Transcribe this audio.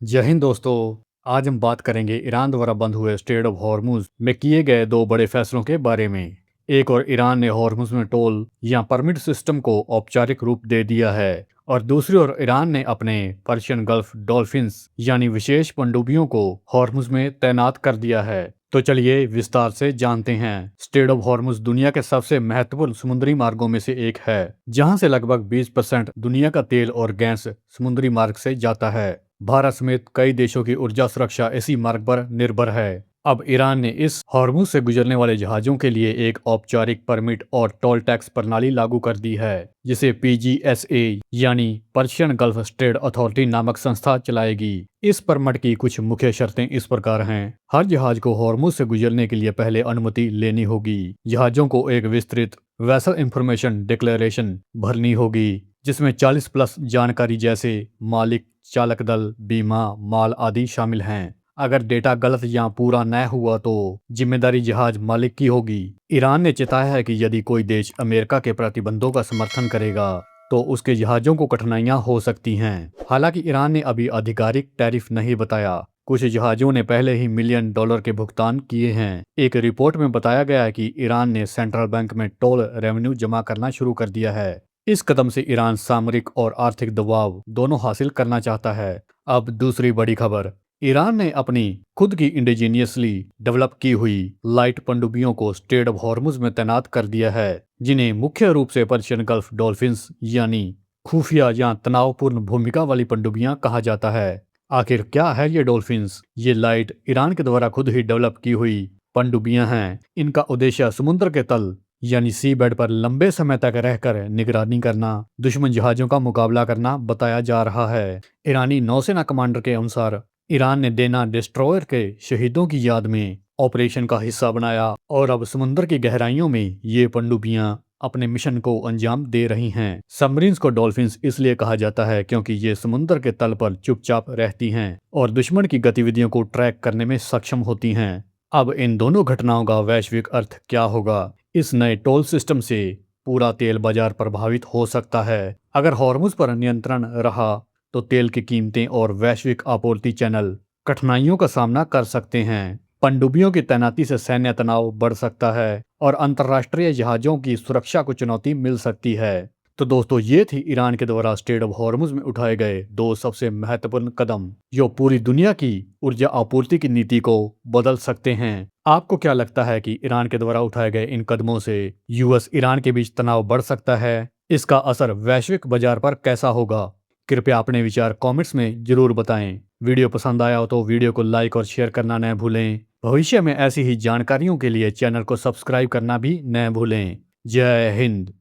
जय हिंद दोस्तों। आज हम बात करेंगे ईरान द्वारा बंद हुए स्ट्रेट ऑफ हॉर्मुज में किए गए दो बड़े फैसलों के बारे में। एक और ईरान ने हॉर्मुज में टोल या परमिट सिस्टम को औपचारिक रूप दे दिया है और दूसरी ओर ईरान ने अपने पर्शियन गल्फ डॉल्फिन्स यानी विशेष पनडुब्बियों को हॉर्मुज में तैनात कर दिया है। तो चलिए विस्तार से जानते हैं। स्ट्रेट ऑफ हॉर्मुज दुनिया के सबसे महत्वपूर्ण समुद्री मार्गों में से एक है, जहां से लगभग 20% दुनिया का तेल और गैस समुद्री मार्ग से जाता है। भारत समेत कई देशों की ऊर्जा सुरक्षा इसी मार्ग पर निर्भर है। अब ईरान ने इस हॉर्मुज से गुजरने वाले जहाजों के लिए एक औपचारिक परमिट और टोल टैक्स प्रणाली लागू कर दी है, जिसे पीजीएसए यानी पर्शियन गल्फ स्ट्रेट अथॉरिटी नामक संस्था चलाएगी। इस परमिट की कुछ मुख्य शर्तें इस प्रकार हैं। हर जहाज को हॉर्मुज से गुजरने के लिए पहले अनुमति लेनी होगी। जहाजों को एक विस्तृत वेसल इंफॉर्मेशन डिक्लेरेशन भरनी होगी, जिसमें 40 प्लस जानकारी जैसे मालिक, चालक दल, बीमा, माल आदि शामिल हैं। अगर डेटा गलत या पूरा न हुआ तो जिम्मेदारी जहाज मालिक की होगी। ईरान ने चेताया है कि यदि कोई देश अमेरिका के प्रतिबंधों का समर्थन करेगा तो उसके जहाजों को कठिनाइयां हो सकती हैं। हालांकि ईरान ने अभी आधिकारिक टैरिफ नहीं बताया। कुछ जहाजों ने पहले ही $मिलियन के भुगतान किए हैं। एक रिपोर्ट में बताया गया है कि ईरान ने सेंट्रल बैंक में टोल रेवेन्यू जमा करना शुरू कर दिया है। इस कदम से ईरान सामरिक और आर्थिक दबाव दोनों हासिल करना चाहता है। अब दूसरी बड़ी खबर। ईरान ने अपनी खुद की इंडिजीनियसली डेवलप की हुई लाइट पनडुब्बियों को स्ट्रेट ऑफ हॉर्मुज में तैनात कर दिया है, जिन्हें मुख्य रूप से पर्शियन गल्फ डॉल्फिन्स यानी खुफिया या तनावपूर्ण भूमिका वाली पनडुब्बियां कहा जाता है। आखिर क्या है ये डॉल्फिन्स? ये लाइट ईरान के द्वारा खुद ही डेवलप की हुई पनडुब्बियां हैं। इनका उद्देश्य समुद्र के तल यानी सी बेड पर लंबे समय तक रहकर निगरानी करना, दुश्मन जहाजों का मुकाबला करना बताया जा रहा है। ईरानी नौसेना कमांडर के अनुसार ईरान ने डेना डिस्ट्रॉयर के शहीदों की याद में ऑपरेशन का हिस्सा बनाया और अब समुद्र की गहराइयों में ये पनडुब्बियां अपने मिशन को अंजाम दे रही हैं। सबमरीन्स को डॉल्फिन्स इसलिए कहा जाता है क्योंकि ये समुद्र के तल पर चुपचाप रहती हैं और दुश्मन की गतिविधियों को ट्रैक करने में सक्षम होती हैं। अब इन दोनों घटनाओं का वैश्विक अर्थ क्या होगा? इस नए टोल सिस्टम से पूरा तेल बाजार प्रभावित हो सकता है। अगर हॉर्मुज पर नियंत्रण रहा तो तेल की कीमतें और वैश्विक आपूर्ति चैनल कठिनाइयों का सामना कर सकते हैं। पनडुब्बियों की तैनाती से सैन्य तनाव बढ़ सकता है और अंतर्राष्ट्रीय जहाजों की सुरक्षा को चुनौती मिल सकती है। तो दोस्तों, ये थी ईरान के द्वारा स्ट्रेट ऑफ हॉर्मुज में उठाए गए दो सबसे महत्वपूर्ण कदम, जो पूरी दुनिया की ऊर्जा आपूर्ति की नीति को बदल सकते हैं। आपको क्या लगता है कि ईरान के द्वारा उठाए गए इन कदमों से यूएस ईरान के बीच तनाव बढ़ सकता है? इसका असर वैश्विक बाजार पर कैसा होगा? कृपया अपने विचार कमेंट्स में जरूर बताएं। वीडियो पसंद आया हो तो वीडियो को लाइक और शेयर करना न भूलें। भविष्य में ऐसी ही जानकारियों के लिए चैनल को सब्सक्राइब करना भी न भूलें। जय हिंद।